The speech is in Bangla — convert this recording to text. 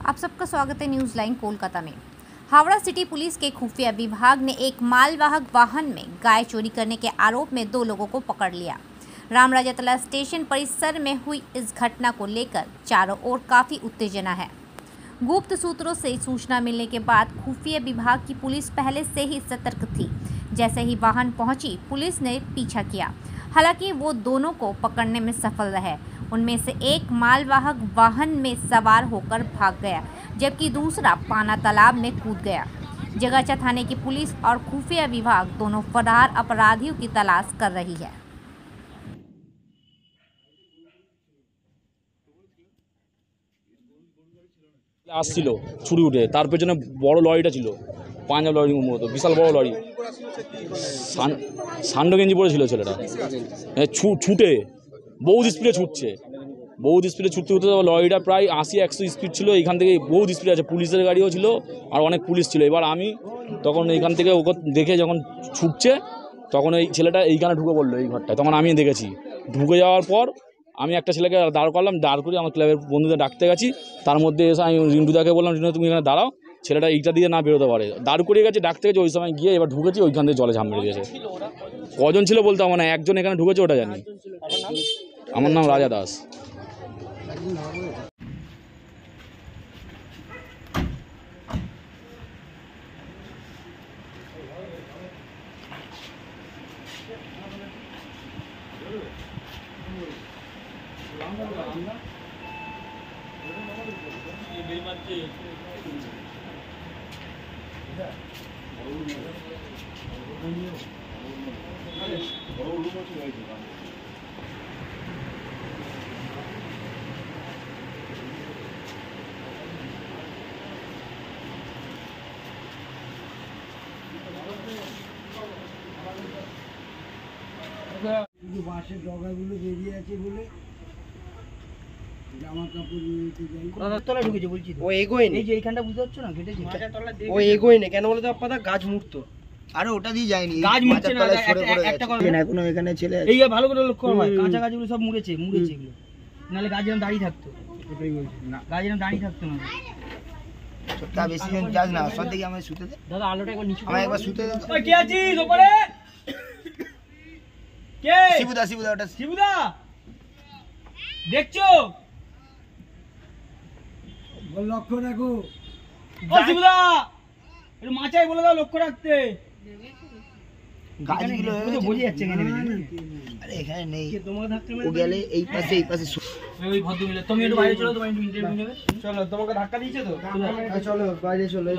आप सबका स्वागत है न्यूज़ लाइन कोलकाता में। हावड़ा सिटी पुलिस के खुफिया विभाग ने एक मालवाहक वाहन में गाय चोरी करने के आरोप में 2 लोगों को पकड़ लिया। रामराजातला स्टेशन परिसर में हुई इस घटना को लेकर चारों ओर काफ़ी उत्तेजना है। गुप्त सूत्रों से सूचना मिलने के बाद खुफिया विभाग की पुलिस पहले से ही सतर्क थी। जैसे ही वाहन पहुंची, पुलिस ने पीछा किया। हालांकि वो दोनों को पकड़ने में सफल रहे। उनमें से एक मालवाहक वाहन में सवार होकर भाग गया, जबकि दूसरा पाना तालाब में कूद गया। जगाचा थाने की पुलिस और खुफिया विभाग दोनों फरार अपराधियों की तलाश कर रही है। আসছিল ছুরি উঠে, তার পেছনে বড় লরিটা ছিল, পাঞ্জাব লরি মতো বিশাল বড় লরি, সান্ডো গেঞ্জি পরে ছিল ছেলেটা। ছুটে বহুত স্পিডে ছুটছে, ছুটতে ছুটতে লরিটা প্রায় 80-100 স্পিড ছিল। এখান থেকে বহুত স্পিড আছে, পুলিশের গাড়িও ছিল আর অনেক পুলিশ ছিল। এবার আমি তখন এইখান থেকে ওকে দেখে যখন ছুটছে, তখন এই ছেলেটা এইখানে ঢুকে পড়লো এই ঘরটায়। তখন আমি দেখেছি, ঢুকে যাওয়ার পর আমি একটা ছেলেকে দাঁড় করলাম, দাঁড় করে আমার ক্লাবের বন্ধুদের ডাকতে গেছি। তার মধ্যে এসে আমি রিন্টুদাকে বললাম, রিন্টু তুমি এখানে দাঁড়াও, ছেলেটা এইটা দিয়ে না বেরোতে পারে। দাঁড় করিয়ে গেছে, ডাকতে গেছে। ওই সময় গিয়ে এবার ঢুকেছি, ওইখান থেকে জলে ঝাঁপ মেরে দিয়েছে। কজন ছিল বলতে আমার না, একজন এখানে ঢুকেছে ওটা জানি। আমার নাম রাজা দাস। বাসের ডগাগুলো বেরিয়ে আছে বলে জামা কাপড় নিতে যাই তলায় ঢুকেছে বলছি। ও এগোয় না, এই যে এইখানটা বুঝতে পারছো না, কেটেছে। ও এগোয় না কেন বলে তো আপনারা গাছ মুড়তো। আরে ওটা দিয়ে যায়নি, গাছ মুড়ছে না। একটা কথা না, এখনো এখানে ছেলে এই ভালো করে লক্ষ্য করো, কাঁচা গাছগুলো সব মুড়েছে এগুলো, নাহলে গাছ যেন দাঁড়িয়ে থাকতো। এটাই বলছি না, গাছ যেন দাঁড়িয়ে থাকতো না। ছোটটা বেশি দিন যাস না, সব দিকে আমায় শুতে দে দাদা। আলোটা একবার নিচু আমায় একবার শুতে দে। ওই কে আছিস ওপরে? কে? শিবুদা ওটা শিবুদা, দেখছো? লক্ষ্য রাখো। ও শিবুদা, একটু মাচায় বলে দাও লক্ষ্য রাখতে। গাছগুলো তো বোঝা যাচ্ছে কেন? আরে এখানে নেই, তোমাকে থাকতে ও গেলে এই পাশে ওই ভদ্র মিলে। তুমি একটু বাইরে চলো, তোমার একটু ইন্টারভিউ নেবে। চলো, তোমাকে ধাক্কা দিয়েছে তো, চলো বাইরে চলো।